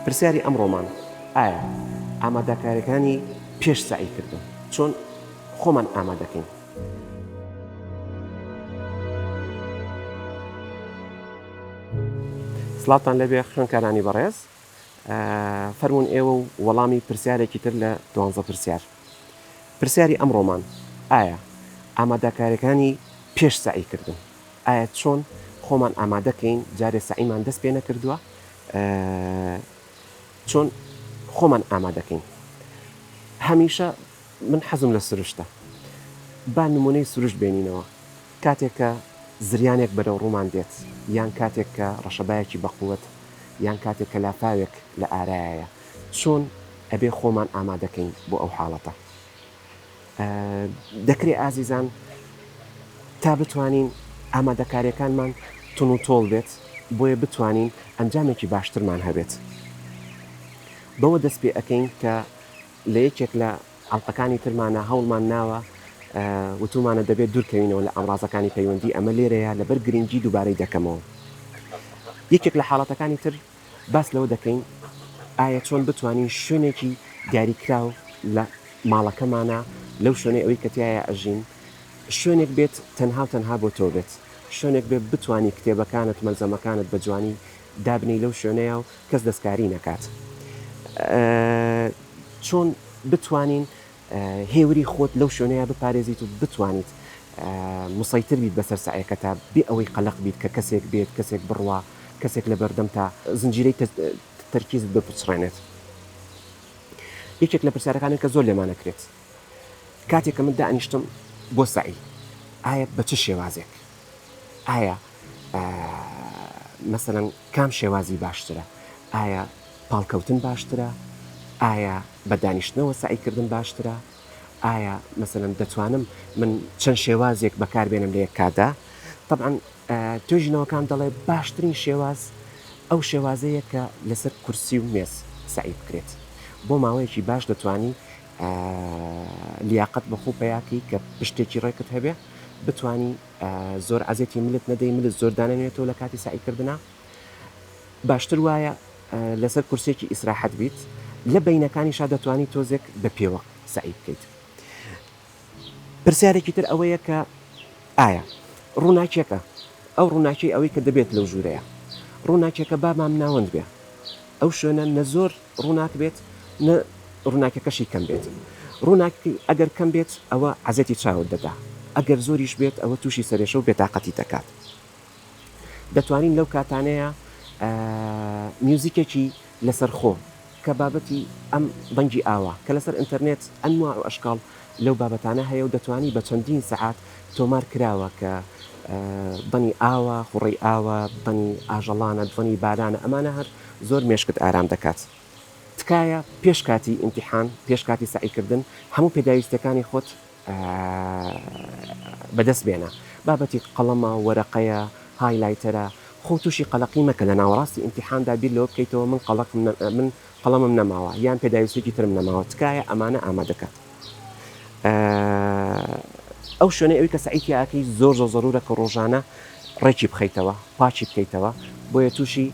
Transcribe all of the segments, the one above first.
پرسیاری ئەمڕۆمان ئایا ئامادەکاریەکانی پێش سعیکردن چۆن خۆمان ئامادەکەین؟ سڵاتان لەبێ خوێندکارانی بەڕێز، فەرموون ئێوە و وەڵامی پرسیارێکی تر لە 12 پرسیار. پرسیاری ئەمڕۆمان ئایا ئامادەکاریەکانی پێش سعیکردن، ئایا چۆن خۆمان ئامادەکەین جارێ سعیمان دەست پێ نەکردووە، چۆن خۆمان ئامادەکەین. هەمیشە من حەزم لە سروشتە، با نمونەی سروشت بێنینەوە کاتێک کە زریانێک بەرەو ڕوومان دێت، یان کاتێک کە ڕەشەبایەکی بەقووەت، یان کاتێک کە لافاوێک لە ئارایە، چۆن ئەبێ خۆمان ئامادەکەین بۆ ئەو حاڵەتە. دەکرێت ئازیزان تا بتوانین ئامادەکاریەکانمان تون و تۆڵ بێت بۆیە بتوانین ئەنجامێکی باشترمان هەبێت. بەوە دەست پێ ئەەکەین کە لە یەکێک لە ئەڵلقەکانی ترمانە هەوڵمان ناوە وتومانە دەبێت دوورکەوینەوە لە ئەمڕازەکانی پەیوەندی ئەمە لێرەیە لەبەر گرنگی دووبارەی دەکەمەوە. یەکێک لە حاڵەتەکانی تر باس لەوە دەکەین ئایا چۆن بتوانین شوێنێکی دیاریکراو لە ماڵەکەمانە لەو شوێنەی ئەوەی کە تایە ئەژین شوێنێک بێت تەنها و تەنها بۆ تۆ بێت، شوێنێک بێت بتوانی کتێبەکانت مەلزەمەکانت بە جوانی دابنی لەو شوێنەیە و کەس دەستکاری نەکات. چۆن بتوانین هێوری خۆت لەو شوێنەیە بپارێزیت و بتوانیت مسەیتر بیت بەسەر سعیەکەتا بێ ئەوەی قەلق بیت کە کەسێک بێت، کەسێک بڕوا، کەسێک لە بەردەم تا زنجیرەی تەرکیزت بپچڕێنێت. یەکێک لە پرسیارەکانێک کە زۆر لێمانەکرێت کاتێک کە من دائنیشتم بۆ سعی، ئایا بە چ شێوازێک؟ ئایا مەسەڵەن کام شێوازی باشترە؟ ئایا پاڵکەوتن باشترە؟ ئایا بە دانیشتنەوە سعیکردن باشترە؟ ئایا مەسەڵەن دەتوانم من چەند شێوازێک بەکاربێنم لە یەک کاتدا؟ طبعاً توێژینەوەکان دەڵێ باشترین شێواز ئەو شێوازەیە کە لەسەر کورسی و مێز سعی بکرێت. بۆ ماوەیەکی باش دەتوانی لیاقەت بەخۆ پەیاکەی کە پشتێکی ڕێکت هەبێ، بتوانی زۆر عەزێتی ملت نەدەی، ملت زۆر دانەنێتەوە لە کاتی سعیکردنە. باشتر وایە لەسەر کورسێکی ئیسراحەت بیت، لە بەینەکانیشا دەتوانی تۆزێک بە پێوە سعی بکەیت. پرسیارێکی تر ئەوەیە کە ئایا ڕووناکیەکە ئەو ڕووناکی ئەوەی کە دەبێت لەو ژوورەیە ڕووناکیەکە بابام ناوەند بێ، ئەو شوێنە نە زۆر ڕووناک بێت نە ڕووناکەکەشی کەم بێت. ڕووناکی ئەگەر کەم بێت ئەوە عەزەتی چاوت دەدا، ئەگەر زۆریش بێت ئەوە تووشی سەرێشە و بێتاقەتی دەکات. دەتوانین لەو کاتانەیە میوزیکێکی لەسەرخۆ کە بابەتی ئەم بەنگی ئاوا کە لەسەر ئینتەرنێت ئەنواع و ئەشکاڵ لەو بابەتانە هەیە و دەتوانی بە چەندین سەعات تۆمار کراوە کە بەنی ئاوا، خوڕی ئاوا، بەنی ئاژەڵانە، بەنی بارانە، ئەمانە هەر زۆر مێشکت ئارام دەکات. تکایە پێش کاتی ئیمتیحان، پێش کاتی سعیکردن هەموو پێداویستەکانی خۆت بەدەست بێنە. بابەتی قەڵەمە، وەرەقەیە، هایلایتەرە، خۆ تووشی قەلەقی مەکە لە ناوەڕاستی ئیمتیحاندا بیر لەوە بکەیتەوە من قەڵەمم نەماوە یان پێداویستێکی ترم نەماوە. تکایە ئەمانە ئامادەکات. ئەو شوێنەی ئەوەی کە سعیتی ئاکەی زۆر زەرورە کە ڕۆژانە ڕێکی بخەیتەوە، پاچی بکەیتەوە بۆیە تووشی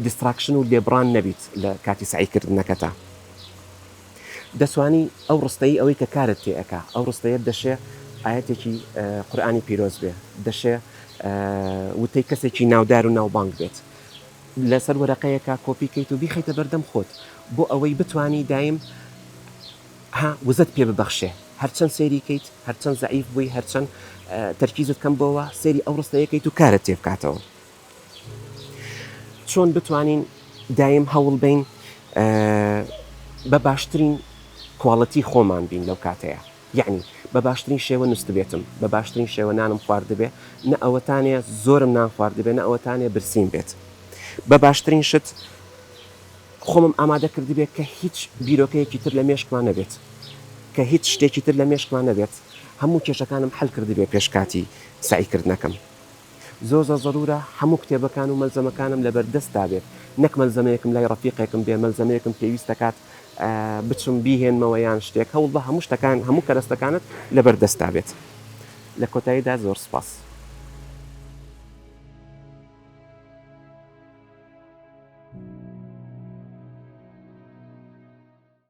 دیستراکشن و لێبڕان نەبیت لە کاتی سعیکردنەکەتا. دەتوانی ئەو ڕستەی ئەوەی کە کارت تێ ئەکا، ئەو ڕستەیە دەشێ ئاەتێکی قورئانی پیرۆز بێ، دەشێ وتەی کەسێکی ناودار و ناوبانگ بێت، لەسەر وەرەقەیەکە کۆپی کەیت و بیخەیتە بەردەم خۆت بۆ ئەوەی بتوانی دایم وزت پێ ببەخشێ. هەرچەند سێری کەیت، هەرچەند زەعیف بووی، هەرچەند تەرکیزت کەم بۆەوە، سێری ئەو ڕستەیەکەیت و کارت تێ بکاتەوە. چۆن بتوانین دایم هەوڵ بین بە باشترین کواڵەتی خۆمان بین لەو کاتەیە، یعنی بە باشترین شێوە نووست بێتم، بە باشترین شێوە نانم خواردبێ، نە ئەوەتانێ زۆرم نان خواردبێ، نە ئەوەتانێ برسیم بێت. بە باشترین شت خۆمم ئامادە کردبێت کە هیچ بیرۆکەیەکی تر لە مێشکمان نەبێت، کە هیچ شتێکی تر لە مێشکمان نەبێت، هەموو کێشەکانم حەل کردبێ پێش کاتی سعیکردنەکەم. زۆر زەرورە هەموو کتێبەکان و مەلزەمەکانم لەبەردەستدا بێت، نەک مەلزەمەیەکم لای ڕەفیقێکم بێ، مەلزەمەیەکم پێویست دەکات بچم بیهێنمەوە یان شتێک، هەوڵ بە هەموو شتەکان هەموو کەرەستەکانت لەبەردەستا بێت. لە کۆتاییدا زۆر سوپاس.